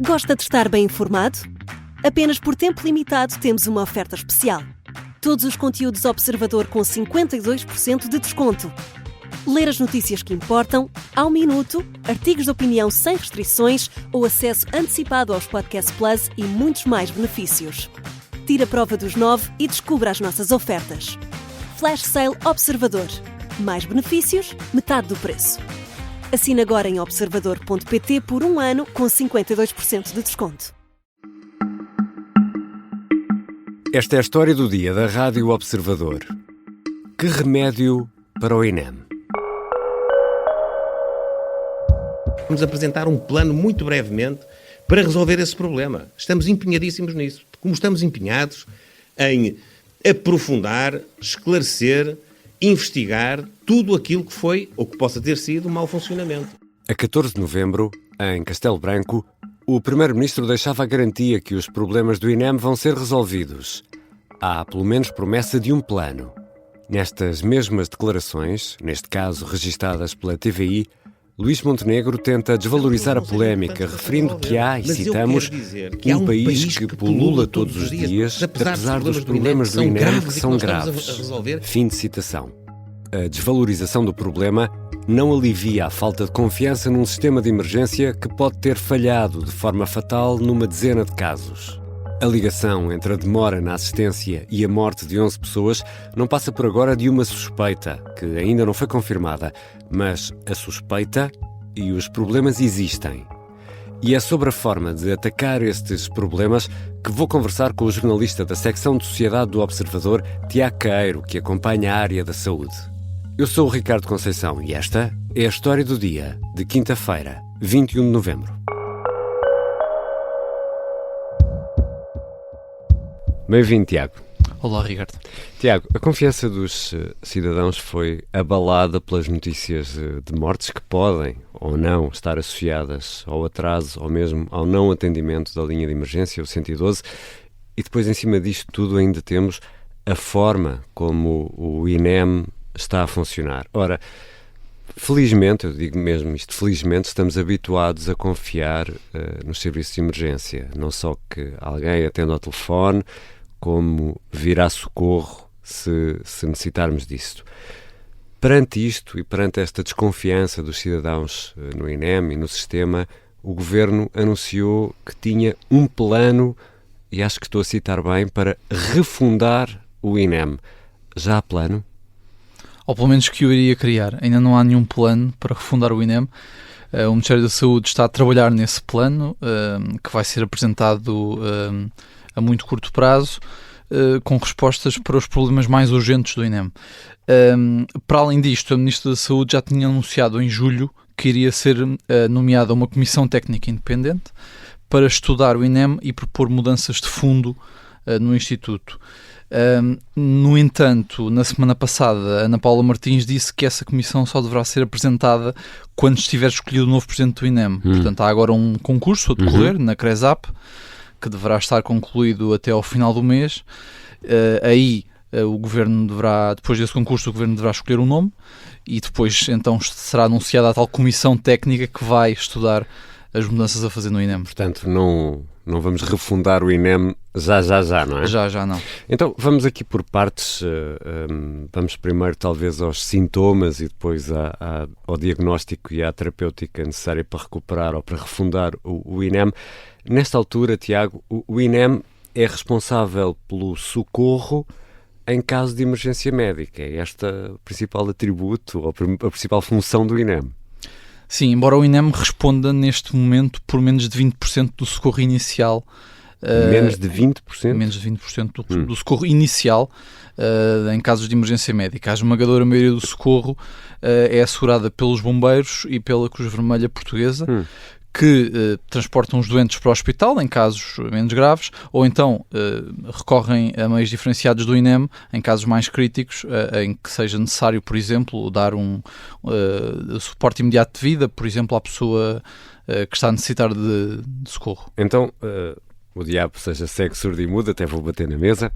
Gosta de estar bem informado? Apenas por tempo limitado temos uma oferta especial. Todos os conteúdos Observador com 52% de desconto. Ler as notícias que importam, ao minuto, artigos de opinião sem restrições ou acesso antecipado aos Podcast Plus e muitos mais benefícios. Tire a prova dos 9 e descubra as nossas ofertas. Flash Sale Observador. Mais benefícios, metade do preço. Assine agora em observador.pt por 1 ano com 52% de desconto. Esta é a história do dia da Rádio Observador. Que remédio para o INEM? Vamos apresentar um plano muito brevemente para resolver esse problema. Estamos empenhadíssimos nisso. Como estamos empenhados em aprofundar, esclarecer, investigar tudo aquilo que foi ou que possa ter sido um mau funcionamento. A 14 de novembro, em Castelo Branco, o Primeiro-Ministro deixava a garantia que os problemas do INEM vão ser resolvidos. Há, pelo menos, promessa de um plano. Nestas mesmas declarações, neste caso registadas pela TVI, Luís Montenegro tenta desvalorizar a polémica, referindo que há, e citamos, um país que pulula todos os dias, apesar dos problemas do INEM que são graves. Fim de citação. A desvalorização do problema não alivia a falta de confiança num sistema de emergência que pode ter falhado de forma fatal numa dezena de casos. A ligação entre a demora na assistência e a morte de 11 pessoas não passa por agora de uma suspeita, que ainda não foi confirmada, mas a suspeita e os problemas existem. E é sobre a forma de atacar estes problemas que vou conversar com o jornalista da secção de Sociedade do Observador, Tiago Queiro, que acompanha a área da saúde. Eu sou o Ricardo Conceição e esta é a história do dia de quinta-feira, 21 de novembro. Bem-vindo, Tiago. Olá, Ricardo. Tiago, a confiança dos cidadãos foi abalada pelas notícias de mortes que podem ou não estar associadas ao atraso ou mesmo ao não atendimento da linha de emergência, o 112, e depois, em cima disto tudo, ainda temos a forma como o INEM está a funcionar. Ora, felizmente, eu digo mesmo isto, felizmente estamos habituados a confiar nos serviços de emergência. Não só que alguém atenda ao telefone, como virá socorro se necessitarmos disso. Perante isto e perante esta desconfiança dos cidadãos no INEM e no sistema, o Governo anunciou que tinha um plano, e acho que estou a citar bem, para refundar o INEM. Já há plano? Ou pelo menos que eu iria criar. Ainda não há nenhum plano para refundar o INEM. O Ministério da Saúde está a trabalhar nesse plano, que vai ser apresentado a muito curto prazo, com respostas para os problemas mais urgentes do INEM. Para além disto, a Ministra da Saúde já tinha anunciado em julho que iria ser nomeada uma comissão técnica independente para estudar o INEM e propor mudanças de fundo no Instituto. No entanto, na semana passada, Ana Paula Martins disse que essa comissão só deverá ser apresentada quando estiver escolhido o novo presidente do INEM. Portanto, há agora um concurso a decorrer na CRESAP, que deverá estar concluído até ao final do mês. O Governo deverá, depois desse concurso, o Governo deverá escolher um nome e depois então será anunciada a tal comissão técnica que vai estudar as mudanças a fazer no INEM. Portanto, não vamos refundar o INEM já, não é? Já não. Então, vamos aqui por partes. Vamos primeiro, talvez, aos sintomas e depois ao diagnóstico e à terapêutica necessária para recuperar ou para refundar o INEM. Nesta altura, Tiago, o INEM é responsável pelo socorro em caso de emergência médica. É esta o principal atributo ou a principal função do INEM. Sim, embora o INEM responda neste momento por menos de 20% do socorro inicial. Menos de 20%? Menos de 20% do socorro inicial em casos de emergência médica. A esmagadora maioria do socorro é assegurada pelos bombeiros e pela Cruz Vermelha Portuguesa, que transportam os doentes para o hospital em casos menos graves, ou então recorrem a meios diferenciados do INEM em casos mais críticos, em que seja necessário, por exemplo, dar um suporte imediato de vida, por exemplo, à pessoa que está a necessitar de socorro. Então, o diabo seja cego, surdo e mudo, até vou bater na mesa.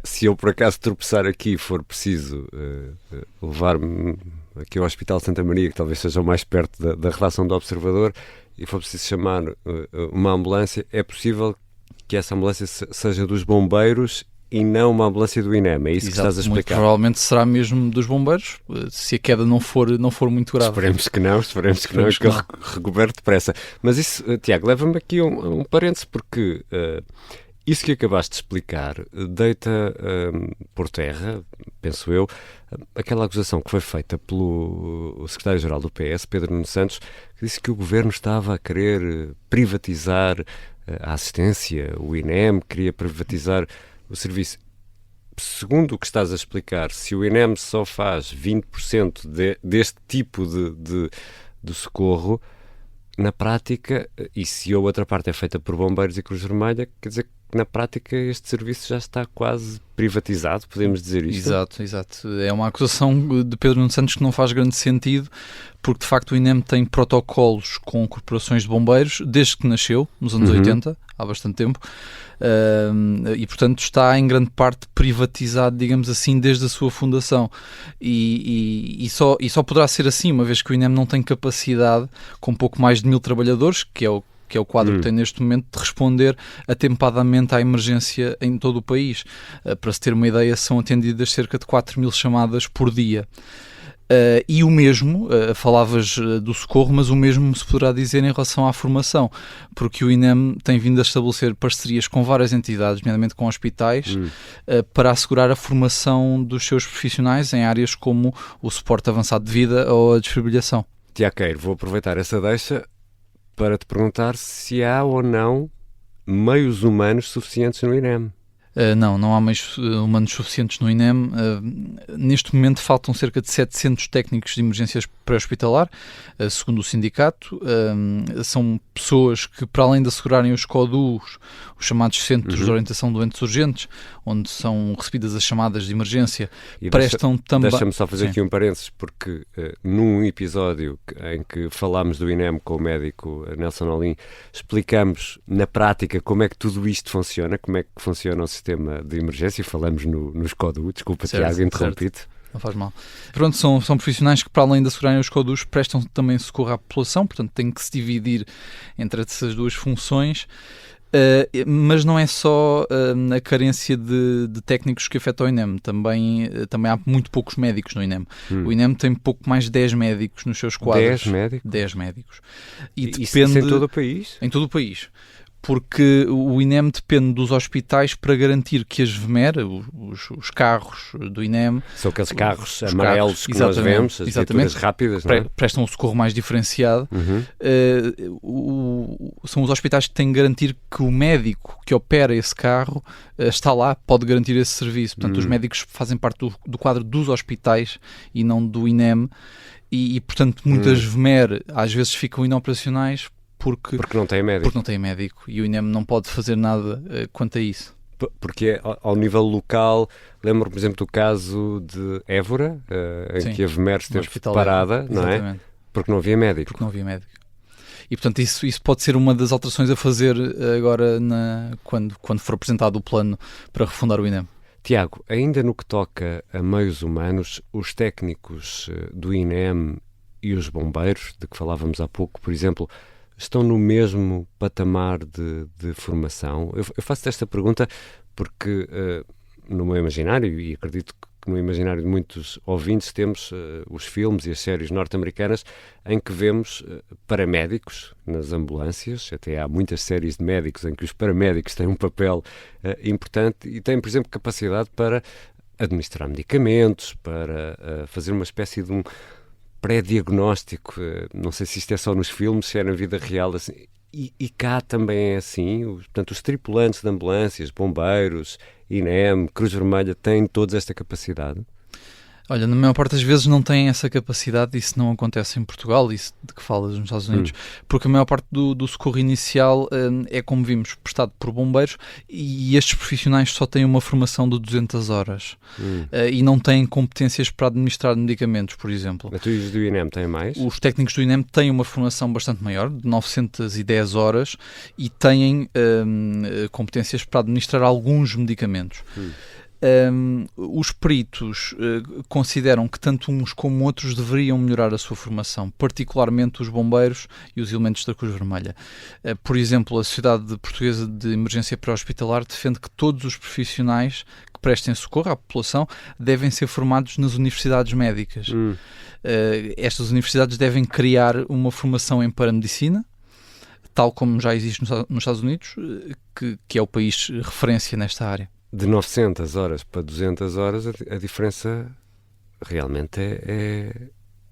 Se eu por acaso tropeçar aqui e for preciso levar-me aqui ao Hospital Santa Maria, que talvez seja o mais perto da redação do Observador, e for preciso chamar uma ambulância, é possível que essa ambulância seja dos bombeiros e não uma ambulância do INEM, é isso que estás a explicar? Muito provavelmente será mesmo dos bombeiros, se a queda não for muito grave. Esperemos que não, que eu recupere depressa. Mas isso, Tiago, leva-me aqui a um parênteses, porque isso que acabaste de explicar deita por terra, penso eu, aquela acusação que foi feita pelo secretário-geral do PS, Pedro Nuno Santos, que disse que o governo estava a querer privatizar a assistência, o INEM queria privatizar o serviço. Segundo o que estás a explicar, se o INEM só faz 20% deste tipo de socorro, na prática, e se a outra parte é feita por bombeiros e Cruz Vermelha, quer dizer que na prática este serviço já está quase privatizado, podemos dizer isto? Exato. É uma acusação de Pedro Nuno Santos que não faz grande sentido, porque de facto o INEM tem protocolos com corporações de bombeiros desde que nasceu, nos anos 80, há bastante tempo, e portanto está em grande parte privatizado, digamos assim, desde a sua fundação, e só poderá ser assim, uma vez que o INEM não tem capacidade, com pouco mais de 1000 trabalhadores, que é o quadro que tem neste momento, de responder atempadamente à emergência em todo o país. Para se ter uma ideia, são atendidas cerca de 4000 chamadas por dia. E o mesmo, falavas do socorro, mas o mesmo se poderá dizer em relação à formação, porque o INEM tem vindo a estabelecer parcerias com várias entidades, nomeadamente com hospitais, para assegurar a formação dos seus profissionais em áreas como o suporte avançado de vida ou a desfibrilação. Tiago, vou aproveitar essa deixa para te perguntar se há ou não meios humanos suficientes no INEM. Não há meios humanos suficientes no INEM. Neste momento faltam cerca de 700 técnicos de emergências pré-hospitalar, segundo o sindicato. São pessoas que, para além de assegurarem os CODUs, os chamados Centros de Orientação de Doentes Urgentes, onde são recebidas as chamadas de emergência, e prestam também... Deixa-me só fazer aqui um parênteses, porque num episódio em que falámos do INEM com o médico Nelson Olim, explicamos na prática como é que tudo isto funciona, como é que funciona o sistema de emergência, falamos nos CODU, desculpa, Tiago, interrompi-te. Não faz mal. Pronto, são profissionais que, para além de assegurarem os CODUs, prestam também socorro à população, portanto tem que se dividir entre essas duas funções. Mas não é só a carência de técnicos que afeta o INEM, também há muito poucos médicos no INEM. O INEM tem pouco mais de 10 médicos nos seus quadros. 10 médicos? 10 médicos. E depende... Isso em todo o país? Em todo o país. Porque o INEM depende dos hospitais para garantir que as VMER, os carros do INEM... São aqueles carros amarelos que nós vemos, as viaturas rápidas, não é? Prestam um socorro mais diferenciado. São os hospitais que têm que garantir que o médico que opera esse carro está lá, pode garantir esse serviço. Portanto, os médicos fazem parte do quadro dos hospitais e não do INEM. E portanto, muitas VMER às vezes ficam inoperacionais porque não tem médico. Porque não tem médico e o INEM não pode fazer nada quanto a isso. Porque ao nível local, lembro-me, por exemplo, do caso de Évora, em que a VMER esteve parada, não é? Porque não havia médico. E, portanto, isso pode ser uma das alterações a fazer agora quando for apresentado o plano para refundar o INEM. Tiago, ainda no que toca a meios humanos, os técnicos do INEM e os bombeiros, de que falávamos há pouco, por exemplo, estão no mesmo patamar de formação? Eu faço esta pergunta porque no meu imaginário, e acredito que no imaginário de muitos ouvintes, temos os filmes e as séries norte-americanas em que vemos paramédicos nas ambulâncias. Até há muitas séries de médicos em que os paramédicos têm um papel importante e têm, por exemplo, capacidade para administrar medicamentos, para fazer uma espécie de um pré-diagnóstico. Não sei se isto é só nos filmes, se é na vida real assim. E cá também é assim. Portanto, os tripulantes de ambulâncias, bombeiros, INEM, Cruz Vermelha, têm todos esta capacidade? Olha, na maior parte das vezes não têm essa capacidade, isso não acontece em Portugal, isso de que falas nos Estados Unidos, porque a maior parte do socorro inicial é, como vimos, prestado por bombeiros e estes profissionais só têm uma formação de 200 horas e não têm competências para administrar medicamentos, por exemplo. Mas os do INEM têm mais? Os técnicos do INEM têm uma formação bastante maior, de 910 horas, e têm competências para administrar alguns medicamentos. Os peritos consideram que tanto uns como outros deveriam melhorar a sua formação, particularmente os bombeiros e os elementos da Cruz Vermelha. Por exemplo, a Sociedade Portuguesa de Emergência Pré-Hospitalar defende que todos os profissionais que prestem socorro à população devem ser formados nas universidades médicas. Estas universidades devem criar uma formação em paramedicina, tal como já existe nos Estados Unidos, que é o país referência nesta área. De 900 horas para 200 horas, a diferença realmente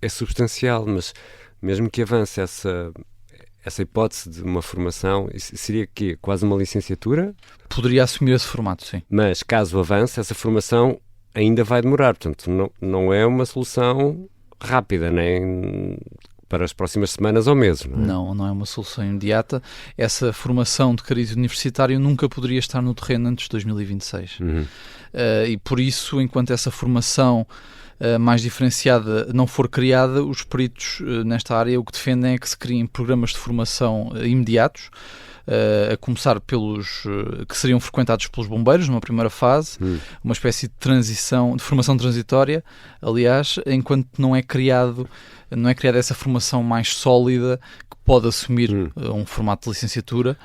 é substancial, mas mesmo que avance essa hipótese de uma formação, isso seria quê? Quase uma licenciatura? Poderia assumir esse formato, sim. Mas caso avance, essa formação ainda vai demorar, portanto não é uma solução rápida, nem para as próximas semanas ou meses, não é? Não é uma solução imediata. Essa formação de cariz universitário nunca poderia estar no terreno antes de 2026. E por isso, enquanto essa formação mais diferenciada não for criada, os peritos nesta área o que defendem é que se criem programas de formação imediatos, a começar pelos que seriam frequentados pelos bombeiros numa primeira fase, uma espécie de formação transitória, aliás, enquanto não é criada essa formação mais sólida que pode assumir um formato de licenciatura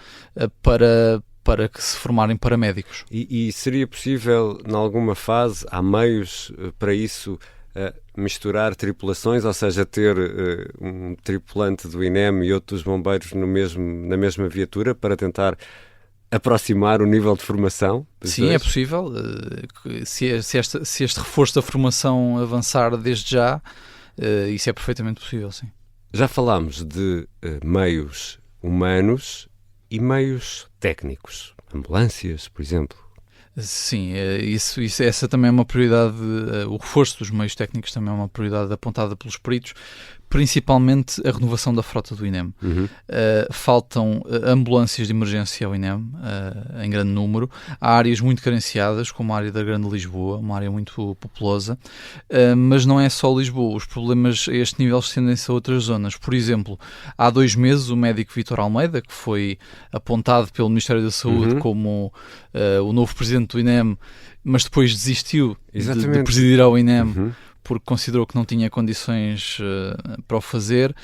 para que se formarem paramédicos. E seria possível, em alguma fase, há meios para isso, misturar tripulações, ou seja, ter um tripulante do INEM e outro dos bombeiros na mesma viatura para tentar aproximar o nível de formação? Sim, dois? É possível. Se este reforço da formação avançar desde já, isso é perfeitamente possível, sim. Já falámos de meios humanos e meios técnicos. Ambulâncias, por exemplo. Sim, essa também é uma prioridade. O reforço dos meios técnicos também é uma prioridade apontada pelos peritos, principalmente a renovação da frota do INEM. Faltam ambulâncias de emergência ao INEM, em grande número. Há áreas muito carenciadas, como a área da Grande Lisboa, uma área muito populosa, mas não é só Lisboa. Os problemas a este nível estendem-se a outras zonas. Por exemplo, há 2 meses o médico Vítor Almeida, que foi apontado pelo Ministério da Saúde como o novo presidente do INEM, mas depois desistiu de presidir ao INEM, porque considerou que não tinha condições para o fazer,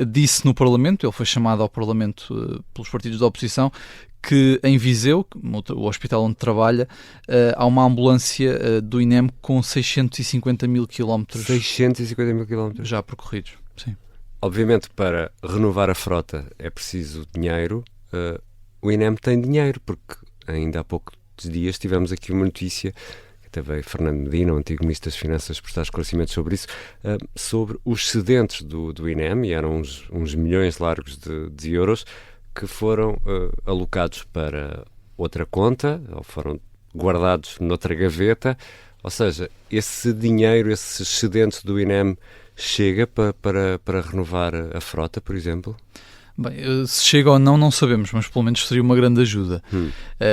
disse no Parlamento, ele foi chamado ao Parlamento pelos partidos da oposição, que em Viseu, o hospital onde trabalha, há uma ambulância do INEM com 650 mil quilómetros. 650 mil quilómetros? Já percorridos, sim. Obviamente, para renovar a frota é preciso dinheiro. O INEM tem dinheiro, porque ainda há poucos dias tivemos aqui uma notícia, até veio Fernando Medina, o antigo Ministro das Finanças, prestar esclarecimentos sobre isso, sobre os excedentes do INEM, e eram uns milhões largos de euros, que foram alocados para outra conta, ou foram guardados noutra gaveta. Ou seja, esse dinheiro, esse excedente do INEM chega para renovar a frota, por exemplo? Bem, se chega ou não sabemos, mas pelo menos seria uma grande ajuda.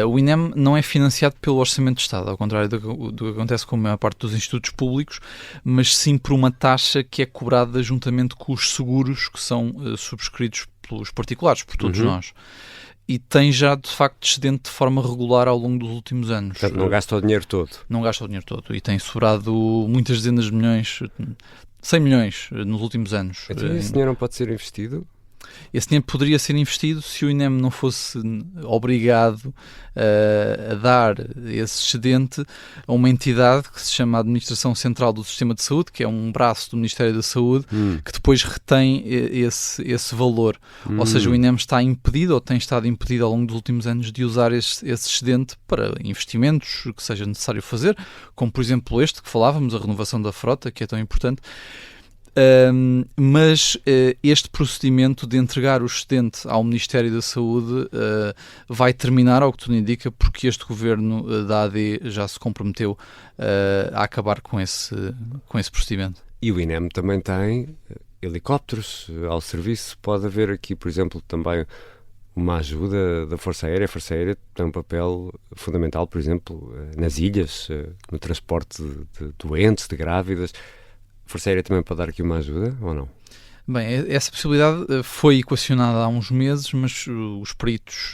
O INEM não é financiado pelo Orçamento de Estado, ao contrário do que acontece com a maior parte dos institutos públicos, mas sim por uma taxa que é cobrada juntamente com os seguros que são subscritos pelos particulares, por todos nós. E tem já, de facto, excedente de forma regular ao longo dos últimos anos. Portanto, não gasta o dinheiro todo. Não gasta o dinheiro todo. E tem sobrado muitas dezenas de milhões, 100 milhões nos últimos anos. Então, esse dinheiro não pode ser investido? Esse dinheiro poderia ser investido se o INEM não fosse obrigado a dar esse excedente a uma entidade que se chama Administração Central do Sistema de Saúde, que é um braço do Ministério da Saúde, que depois retém esse valor. Ou seja, o INEM está impedido, ou tem estado impedido ao longo dos últimos anos, de usar esse excedente para investimentos que seja necessário fazer, como por exemplo este que falávamos, a renovação da frota, que é tão importante. Mas este procedimento de entregar o excedente ao Ministério da Saúde vai terminar, ao que tudo indica, porque este governo da AD já se comprometeu a acabar com esse procedimento. E o INEM também tem helicópteros ao serviço. Pode haver aqui, por exemplo, também uma ajuda da Força Aérea. A Força Aérea tem um papel fundamental, por exemplo, nas ilhas, no transporte de doentes, de grávidas. A Força Aérea também pode dar aqui uma ajuda, ou não? Bem, essa possibilidade foi equacionada há uns meses, mas os peritos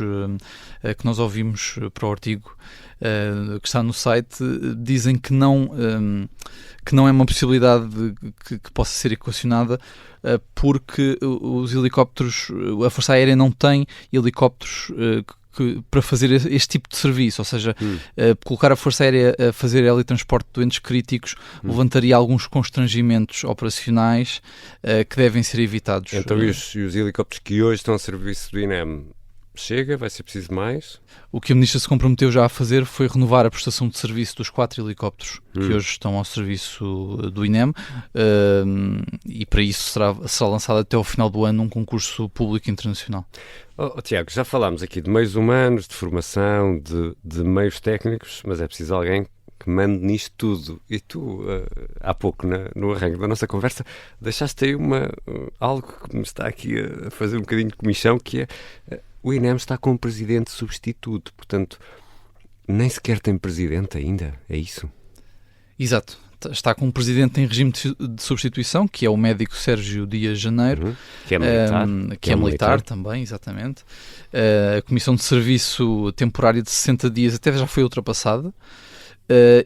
que nós ouvimos para o artigo que está no site dizem que não é uma possibilidade que possa ser equacionada porque os helicópteros, a Força Aérea não tem helicópteros para fazer este tipo de serviço, ou seja, colocar a Força Aérea a fazer heletransporte de doentes críticos levantaria alguns constrangimentos operacionais que devem ser evitados. Então, e os helicópteros que hoje estão a serviço do INEM? Chega? Vai ser preciso mais? O que a Ministra se comprometeu já a fazer foi renovar a prestação de serviço dos 4 helicópteros que hoje estão ao serviço do INEM e para isso será lançado até ao final do ano um concurso público internacional. Tiago, já falámos aqui de meios humanos, de formação, de meios técnicos, mas é preciso alguém que mande nisto tudo. E tu, há pouco, no arranque da nossa conversa, deixaste aí algo que me está aqui a fazer um bocadinho de comichão, que é o INEM está com um presidente substituto, portanto, nem sequer tem presidente ainda, é isso? Exato. Está com um presidente em regime de substituição, que é o médico Sérgio Dias Janeiro. Que é militar. Que é militar também, exatamente. A Comissão de Serviço Temporário de 60 dias até já foi ultrapassada.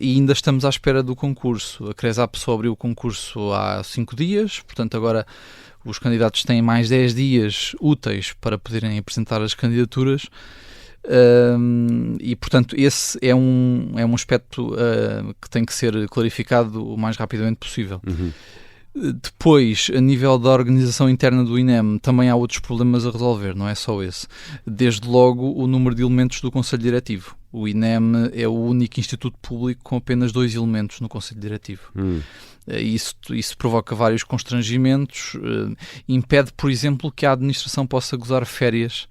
E ainda estamos à espera do concurso. A CRESAP só abriu o concurso há 5 dias, portanto agora os candidatos têm mais 10 dias úteis para poderem apresentar as candidaturas e, portanto, esse é um aspecto que tem que ser clarificado o mais rapidamente possível. Depois, a nível da organização interna do INEM, também há outros problemas a resolver, não é só esse. Desde logo, o número de elementos do Conselho Diretivo. O INEM é o único instituto público com apenas 2 elementos no Conselho Diretivo. Isso provoca vários constrangimentos, impede, por exemplo, que a administração possa gozar férias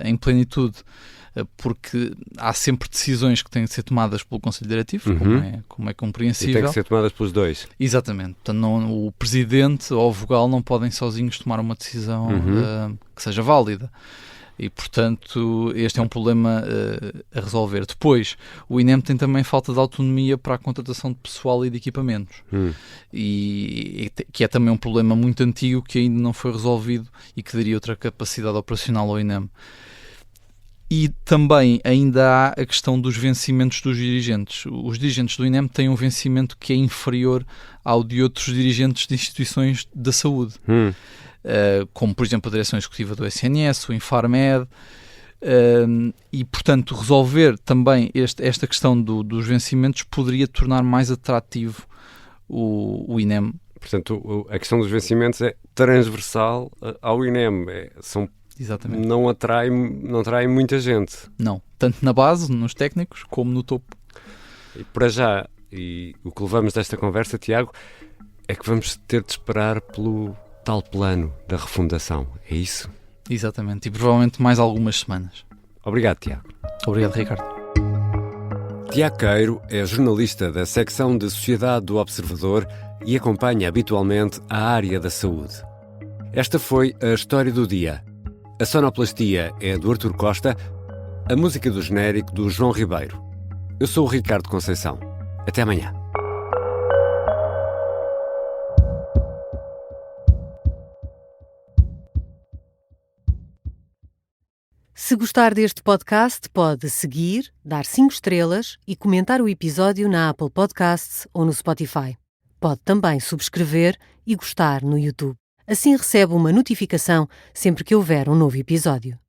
em plenitude, porque há sempre decisões que têm de ser tomadas pelo Conselho Diretivo, como é compreensível. E têm que ser tomadas pelos 2. Exatamente. Portanto, o Presidente ou o Vogal não podem sozinhos tomar uma decisão que seja válida. E, portanto, este é um problema a resolver. Depois, o INEM tem também falta de autonomia para a contratação de pessoal e de equipamentos. E que é também um problema muito antigo que ainda não foi resolvido e que daria outra capacidade operacional ao INEM. E também ainda há a questão dos vencimentos dos dirigentes. Os dirigentes do INEM têm um vencimento que é inferior ao de outros dirigentes de instituições da saúde. Como, por exemplo, a Direção Executiva do SNS, o Infarmed, e, portanto, resolver também esta questão dos vencimentos poderia tornar mais atrativo o INEM. Portanto, a questão dos vencimentos é transversal ao INEM. Exatamente. Não atrai muita gente. Não, tanto na base, nos técnicos, como no topo. E para já, e o que levamos desta conversa, Tiago, é que vamos ter de esperar pelo tal plano da refundação, é isso? Exatamente, e provavelmente mais algumas semanas. Obrigado, Tiago. Obrigado, Ricardo. Tiago Queiro é jornalista da secção de Sociedade do Observador e acompanha habitualmente a área da saúde. Esta foi a história do dia. A sonoplastia é do Artur Costa, a música do genérico do João Ribeiro. Eu sou o Ricardo Conceição. Até amanhã. Se gostar deste podcast, pode seguir, dar 5 estrelas e comentar o episódio na Apple Podcasts ou no Spotify. Pode também subscrever e gostar no YouTube. Assim recebe uma notificação sempre que houver um novo episódio.